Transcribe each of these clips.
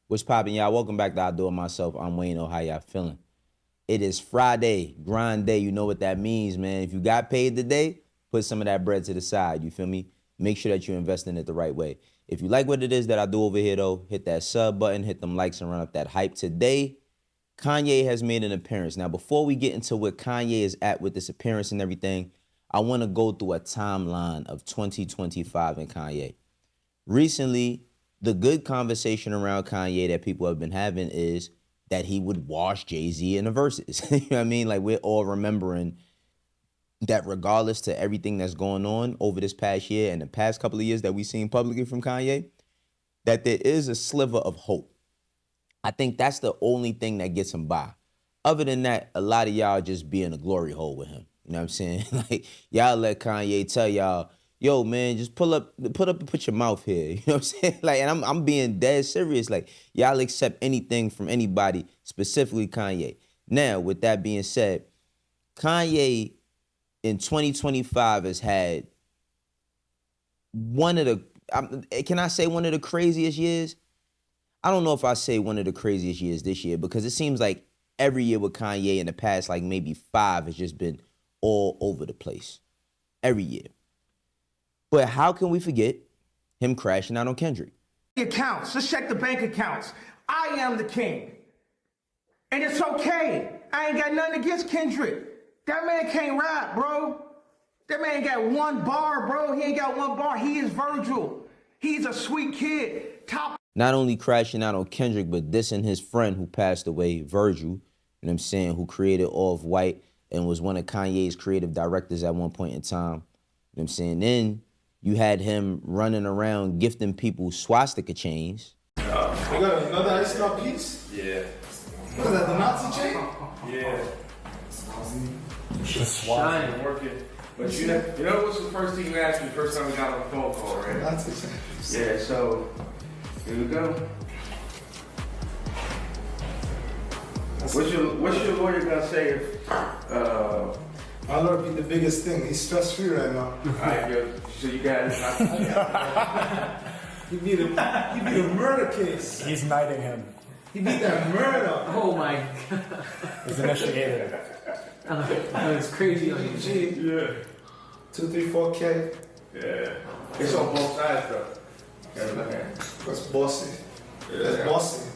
What's poppin', y'all? Welcome back to I Do It Myself. I'm Wayno. How y'all feeling? It is Friday, grind day. You know what that means, man. If you got paid today, put some of that bread to the side. You feel me? Make sure that you invest in it the right way. If you like what it is that I do over here, though, hit that sub button, hit them likes, and run up that hype. Today, Kanye has made an appearance. Now, before we get into where Kanye is at with this appearance and everything, I want to go through a timeline of 2025 and Kanye. Recently, the good conversation around Kanye that people have been having is that he would wash Jay-Z in the verses. You know what I mean? Like, we're all remembering that regardless to everything that's going on over this past year and the past couple of years that we've seen publicly from Kanye, that there is a sliver of hope. I think that's the only thing that gets him by. Other than that, a lot of y'all just be in a glory hole with him. You know what I'm saying? Like, y'all let Kanye tell y'all, yo, man, just put up and put your mouth here. You know what I'm saying? Like, and I'm being dead serious. Like, y'all accept anything from anybody, specifically Kanye. Now, with that being said, Kanye in 2025 has had one of the, can I say one of the craziest years? I don't know if I say one of the craziest years this year, because it seems like every year with Kanye in the past, like maybe 5 has just been all over the place. Every year. But how can we forget him crashing out on Kendrick? Accounts, just check the bank accounts. I am the king. And it's okay. I ain't got nothing against Kendrick. That man can't rap, bro. That man got one bar, bro. He ain't got one bar. He is Virgil. He's a sweet kid. Top. Not only crashing out on Kendrick, but dissing his friend who passed away, Virgil, you know what I'm saying, who created Off-White and was one of Kanye's creative directors at one point in time. You know what I'm saying? Then you had him running around gifting people swastika chains. You got another iced out piece? Yeah. What is that, the Nazi chain? Yeah. Just Shine, working. But you know what's the first thing you asked me the first time we got on the phone call, right? Nazi chain. Yeah, so here we go. What's your lawyer gonna say if My lord be the biggest thing. He's stress free right now. alright, yo, so you got it. He beat a murder case. He's knighting him. He beat that murder. Oh my god. He's initiated. That was crazy on you. G. Yeah. 2, 3, 4K. Yeah. It's on both sides though. Gotta look at it. That's bossy. That's bossy.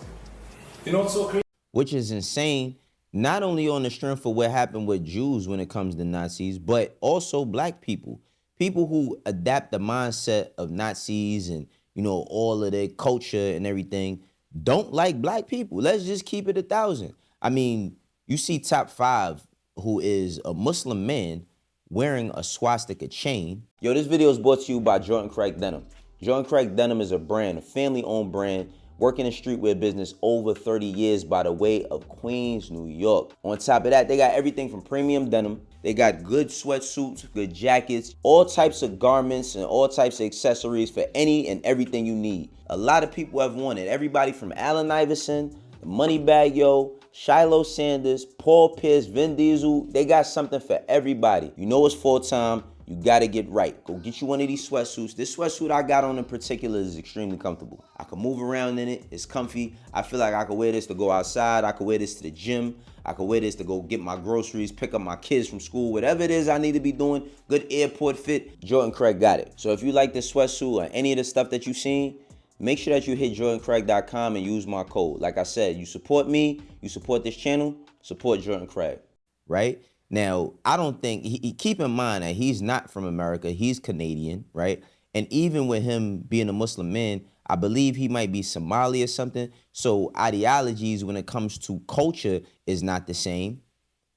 You know what's so crazy? Which is insane, not only on the strength of what happened with Jews when it comes to Nazis, but also black people. People who adapt the mindset of Nazis and, you know, all of their culture and everything don't like black people. Let's just keep it 1,000. I mean, you see Top 5, who is a Muslim man wearing a swastika chain. Yo, this video is brought to you by Jordan Craig Denim. Jordan Craig Denim is a brand, a family-owned brand, working in streetwear business over 30 years by the way of Queens, New York. On top of that, they got everything from premium denim. They got good sweatsuits, good jackets, all types of garments and all types of accessories for any and everything you need. A lot of people have wanted. Everybody from Allen Iverson, the Moneybag Yo, Shiloh Sanders, Paul Pierce, Vin Diesel. They got something for everybody. You know it's full time. You gotta get right. Go get you one of these sweatsuits. This sweatsuit I got on in particular is extremely comfortable. I can move around in it. It's comfy. I feel like I could wear this to go outside. I could wear this to the gym. I could wear this to go get my groceries, pick up my kids from school, whatever it is I need to be doing. Good airport fit. Jordan Craig got it. So if you like this sweatsuit or any of the stuff that you've seen, make sure that you hit jordancraig.com and use my code. Like I said, you support me, you support this channel, support Jordan Craig, right? Now, I don't think, keep in mind that he's not from America, he's Canadian, right? And even with him being a Muslim man, I believe he might be Somali or something. So ideologies when it comes to culture is not the same.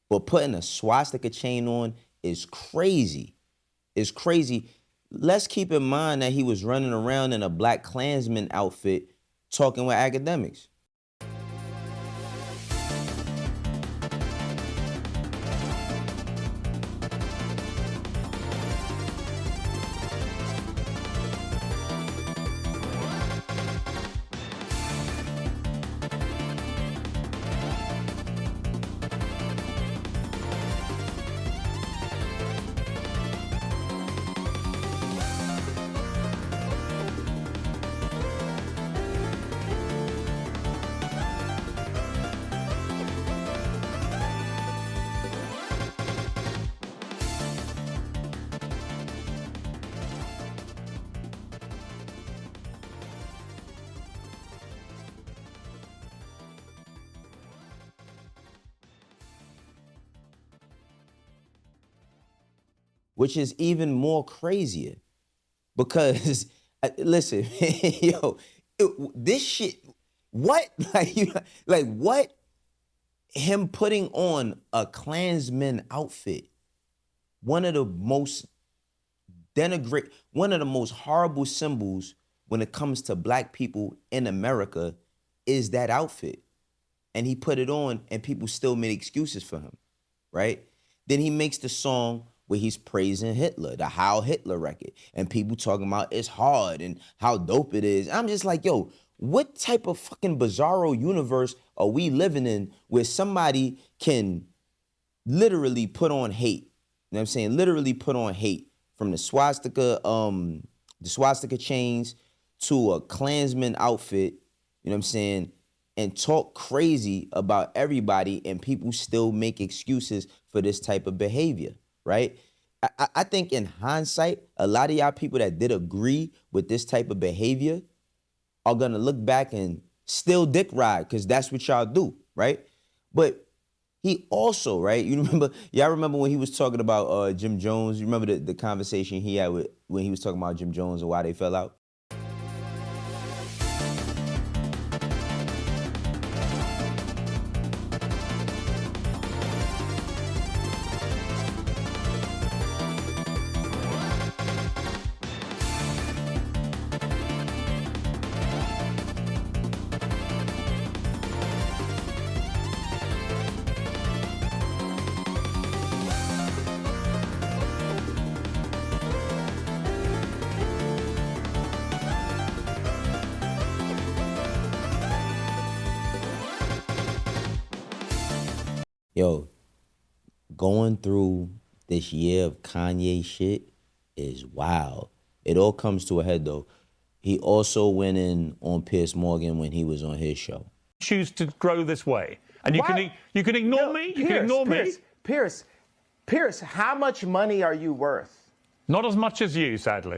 But putting a swastika chain on is crazy. It's crazy. Let's keep in mind that he was running around in a black Klansman outfit talking with academics. which is even more crazier because listen, yo, this shit, what? Like what? Him putting on a Klansman outfit, one of the most one of the most horrible symbols when it comes to black people in America is that outfit. And he put it on and people still made excuses for him, right? Then he makes the song where he's praising Hitler, the Heil Hitler record, and people talking about it's hard and how dope it is. I'm just like, yo, what type of fucking bizarro universe are we living in where somebody can literally put on hate? You know what I'm saying? Literally put on hate from the swastika chains to a Klansman outfit, you know what I'm saying? And talk crazy about everybody and people still make excuses for this type of behavior, right? I think in hindsight, a lot of y'all people that did agree with this type of behavior are gonna look back and still dick ride because that's what y'all do, right? But he also, right, y'all remember when he was talking about Jim Jones? You remember the conversation he had when he was talking about Jim Jones and why they fell out? Yo, going through this year of Kanye shit is wild. It all comes to a head though. He also went in on Piers Morgan when he was on his show. Choose to grow this way, and you can ignore me. You can ignore me. Pierce, how much money are you worth? Not as much as you, sadly.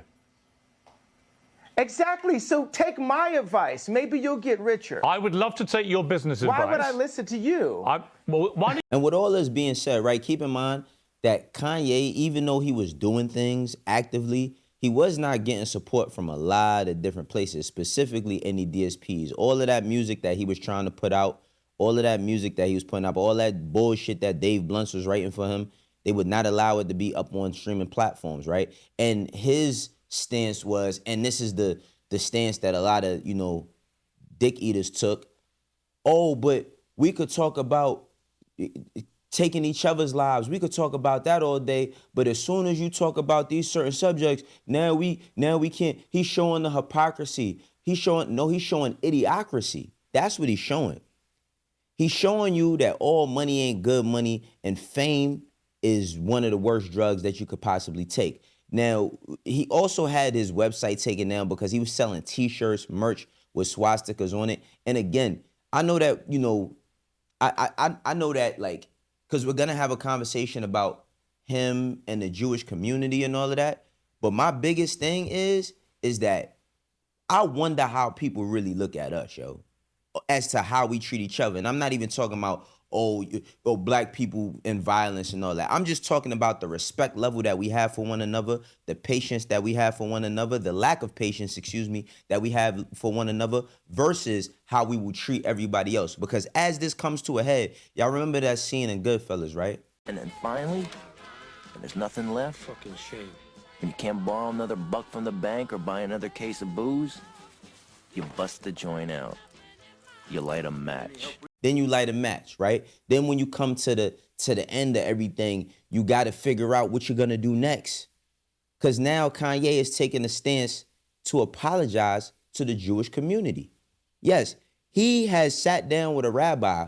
Exactly. So take my advice. Maybe you'll get richer. I would love to take your business advice. Why would I listen to you? And with all this being said, right, keep in mind that Kanye, even though he was doing things actively, he was not getting support from a lot of different places, specifically any DSPs. All of that music that he was trying to put out, all of that music that he was putting up, all that bullshit that Dave Blunts was writing for him, they would not allow it to be up on streaming platforms, right? And his stance was, and this is the stance that a lot of, dick eaters took, oh, but we could talk about taking each other's lives. We could talk about that all day, but as soon as you talk about these certain subjects, now we can't. He's showing the hypocrisy. He's showing idiocracy. That's what he's showing. He's showing you that all money ain't good money and fame is one of the worst drugs that you could possibly take. Now, he also had his website taken down because he was selling T-shirts, merch with swastikas on it. And again, I know that, I know that, like, because we're going to have a conversation about him and the Jewish community and all of that. But my biggest thing is that I wonder how people really look at us, yo, as to how we treat each other. And I'm not even talking about, black people and violence and all that. I'm just talking about the respect level that we have for one another, the patience that we have for one another, the lack of patience, that we have for one another versus how we will treat everybody else. Because as this comes to a head, y'all remember that scene in Goodfellas, right? And then finally, when there's nothing left, Fucking shame. and you can't borrow another buck from the bank or buy another case of booze, you bust the joint out. You light a match. Then you light a match, right? Then when you come to the end of everything, you got to figure out what you're going to do next. Because now Kanye is taking a stance to apologize to the Jewish community. Yes, he has sat down with a rabbi,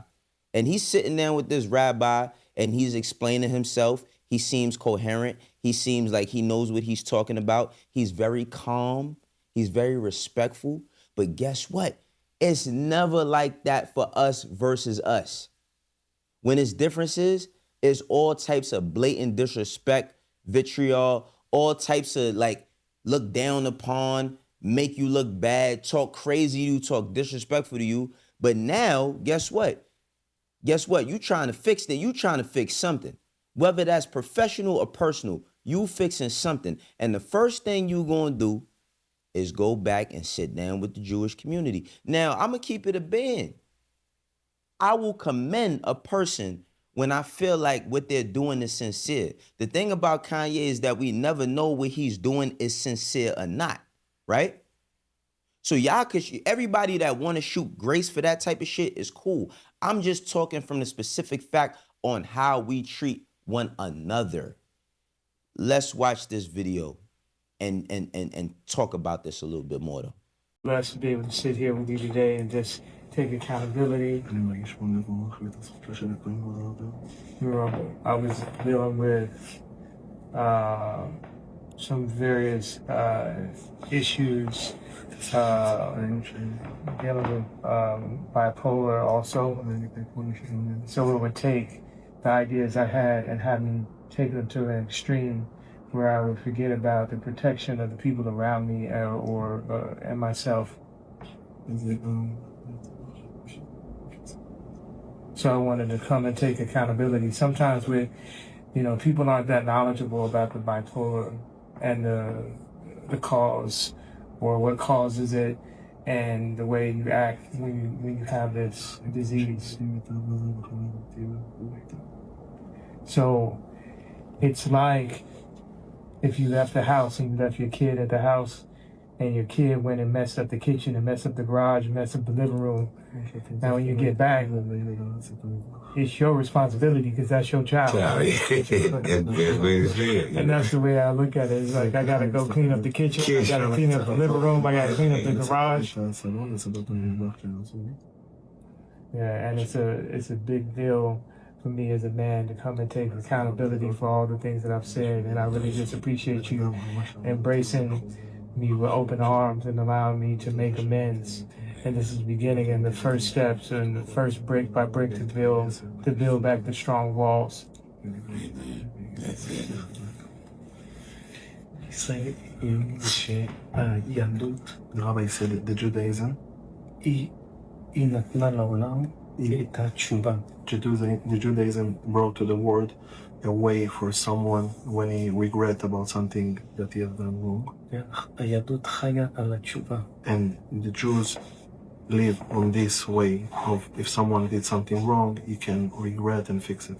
and he's sitting down with this rabbi, and he's explaining himself. He seems coherent. He seems like he knows what he's talking about. He's very calm. He's very respectful. But guess what? It's never like that for us versus us. When it's differences, it's all types of blatant disrespect, vitriol, all types of like look down upon, make you look bad, talk crazy to you, talk disrespectful to you. But now, guess what? Guess what? You trying to fix it. You trying to fix something. Whether that's professional or personal, You fixing something. And the first thing you gonna do is go back and sit down with the Jewish community. Now, I'm gonna keep it a band. I will commend a person when I feel like what they're doing is sincere. The thing about Kanye is that we never know what he's doing is sincere or not, right? So y'all could, everybody that want to shoot grace for that type of shit is cool. I'm just talking from the specific fact on how we treat one another. Let's watch this video and talk about this a little bit more though. Blessed to be able to sit here with you today and just take accountability. I was dealing with some various issues, dealing with bipolar also. So it would take the ideas I had and have me take them to an extreme where I would forget about the protection of the people around me and myself. So I wanted to come and take accountability. Sometimes people aren't that knowledgeable about the bipolar and the cause or what causes it and the way you act when you have this disease. So it's like if you left the house and you left your kid at the house and your kid went and messed up the kitchen and messed up the garage and messed up the living room. Now when you get back, it's your responsibility because that's your child. And that's the way I look at it. It's like I gotta go clean up the kitchen, I gotta clean up the living room, I gotta clean up the garage. Yeah, and it's a big deal for me as a man to come and take accountability for all the things that I've said, and I really just appreciate you embracing me with open arms and allowing me to make amends. And this is the beginning and the first steps and the first brick by brick to build back the strong walls. Say się Yandut, Rabbi said the Judaism. The Judaism brought to the world a way for someone when he regret about something that he has done wrong. And the Jews live on this way of if someone did something wrong, he can regret and fix it.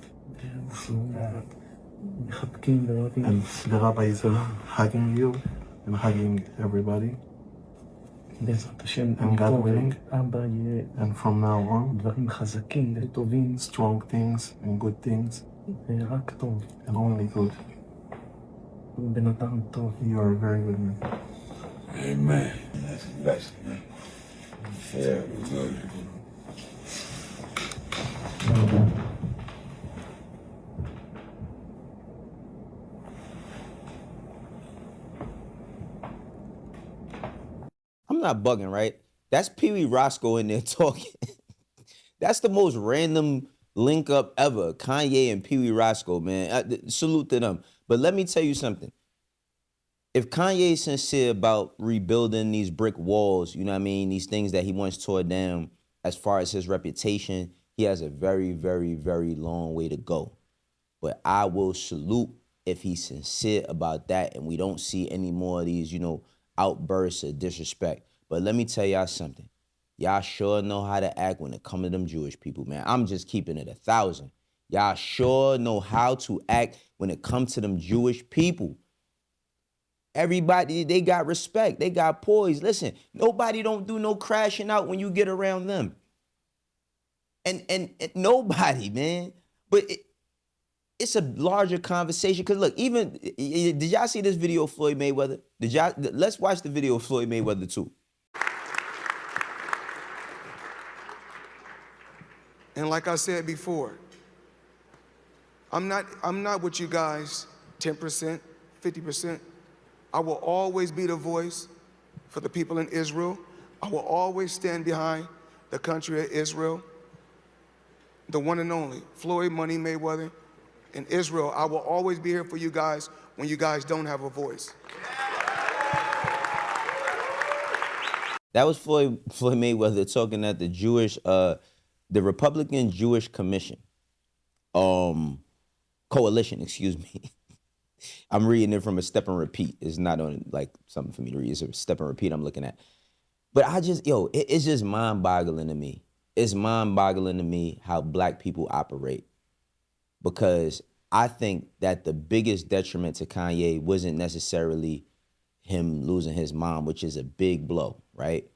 And the rabbi is hugging you and hugging everybody. And God willing, and from now on, strong things and good things, and only good. You are a very good man. Amen. That's blessed, man. Yeah, we love you. I'm not bugging, right? That's Pee Wee Roscoe in there talking. That's the most random link up ever. Kanye and Pee Wee Roscoe, man. Salute to them. But let me tell you something. If Kanye is sincere about rebuilding these brick walls, you know what I mean, these things that he once tore down, as far as his reputation, he has a very, very, very long way to go. But I will salute if he's sincere about that and we don't see any more of these, outbursts of disrespect. But let me tell y'all something. Y'all sure know how to act when it comes to them Jewish people, man. I'm just keeping it 1,000. Y'all sure know how to act when it comes to them Jewish people. Everybody, they got respect. They got poise. Listen, nobody don't do no crashing out when you get around them. And nobody, man. But it's a larger conversation. Because look, did y'all see this video of Floyd Mayweather? Let's watch the video of Floyd Mayweather too. And like I said before, I'm not with you guys 10%, 50%. I will always be the voice for the people in Israel. I will always stand behind the country of Israel, the one and only Floyd Money Mayweather in Israel. I will always be here for you guys when you guys don't have a voice. That was Floyd Mayweather talking at the Republican Jewish Commission, coalition, excuse me. I'm reading it from a step and repeat. It's not on like something for me to read. It's a step and repeat I'm looking at. But it's just mind-boggling to me. It's mind-boggling to me how black people operate. Because I think that the biggest detriment to Kanye wasn't necessarily him losing his mom, which is a big blow, right?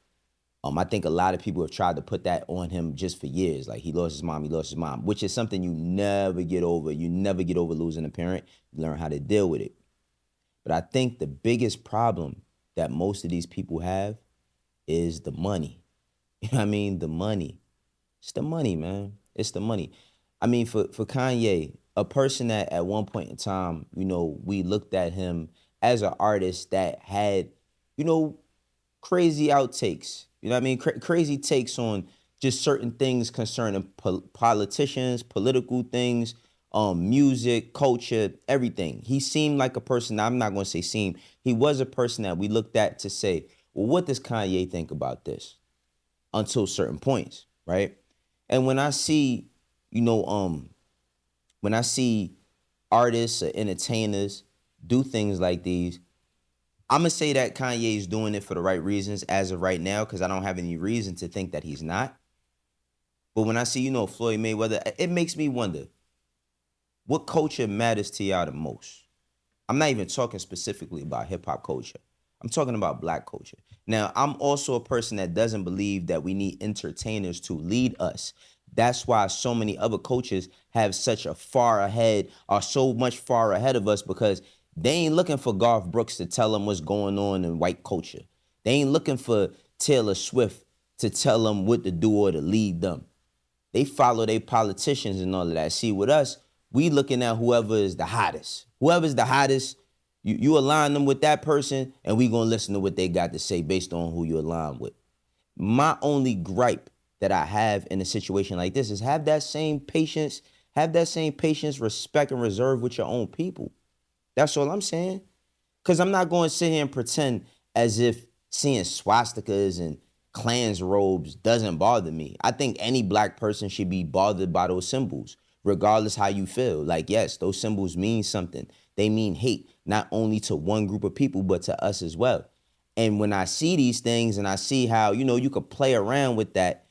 I think a lot of people have tried to put that on him just for years. Like he lost his mom, which is something you never get over. You never get over losing a parent. You learn how to deal with it. But I think the biggest problem that most of these people have is the money. You know what I mean? The money. It's the money, man. It's the money. I mean, for Kanye, a person that at one point in time, we looked at him as an artist that had, crazy outtakes. You know what I mean? Crazy takes on just certain things concerning politicians, political things, music, culture, everything. He seemed like a person, I'm not going to say seemed, he was a person that we looked at to say, well, what does Kanye think about this? Until certain points, right? And when I see, when I see artists or entertainers do things like these, I'm going to say that Kanye is doing it for the right reasons as of right now, because I don't have any reason to think that he's not. But when I see, Floyd Mayweather, it makes me wonder, what culture matters to y'all the most? I'm not even talking specifically about hip hop culture. I'm talking about black culture. Now, I'm also a person that doesn't believe that we need entertainers to lead us. That's why so many other cultures have such a are so much far ahead of us, because they ain't looking for Garth Brooks to tell them what's going on in white culture. They ain't looking for Taylor Swift to tell them what to do or to lead them. They follow their politicians and all of that. See, with us, we looking at whoever is the hottest. Whoever's the hottest, you align them with that person, and we gonna listen to what they got to say based on who you align with. My only gripe that I have in a situation like this is have that same patience, respect, and reserve with your own people. That's all I'm saying. Because I'm not going to sit here and pretend as if seeing swastikas and Klans robes doesn't bother me. I think any black person should be bothered by those symbols, regardless how you feel. Like, yes, those symbols mean something. They mean hate, not only to one group of people, but to us as well. And when I see these things and I see how, you could play around with that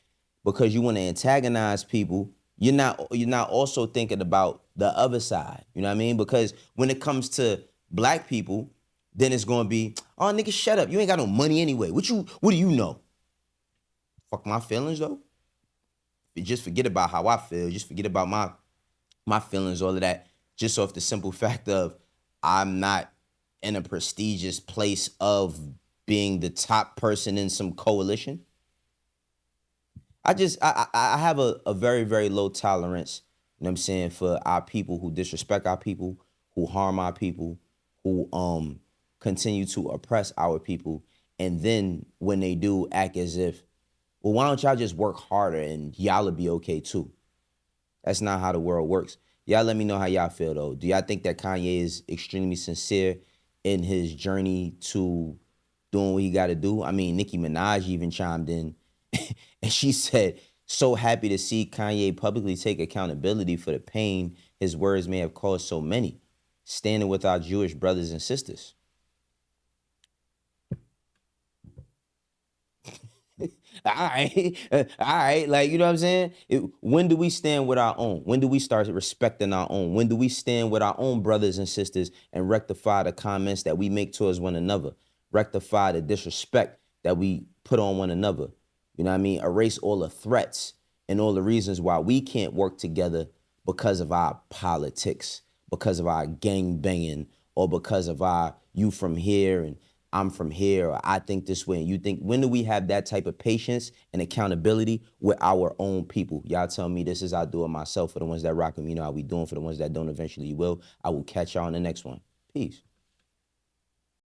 because you want to antagonize people, you're not also thinking about the other side. You know what I mean? Because when it comes to black people, then it's going to be, oh, nigga, shut up. You ain't got no money anyway. What do you know? Fuck my feelings, though. Just forget about how I feel. Just forget about my feelings, all of that. Just off the simple fact of I'm not in a prestigious place of being the top person in some coalition. I have a very, very low tolerance, you know what I'm saying, for our people who disrespect our people, who harm our people, who continue to oppress our people. And then when they do, act as if, well, why don't y'all just work harder and y'all will be okay too? That's not how the world works. Y'all let me know how y'all feel, though. Do y'all think that Kanye is extremely sincere in his journey to doing what he got to do? I mean, Nicki Minaj even chimed in and she said, so happy to see Kanye publicly take accountability for the pain his words may have caused so many, standing with our Jewish brothers and sisters. All right, like, you know what I'm saying? When do we stand with our own? When do we start respecting our own? When do we stand with our own brothers and sisters and rectify the comments that we make towards one another? Rectify the disrespect that we put on one another. You know what I mean? Erase all the threats and all the reasons why we can't work together because of our politics, because of our gang banging, or because of our you from here and I'm from here, or I think this way and you think. When do we have that type of patience and accountability with our own people? Y'all tell me this is I do it myself. For the ones that rock with me, you know how we doing. For the ones that don't, eventually you will. I will catch y'all on the next one. Peace.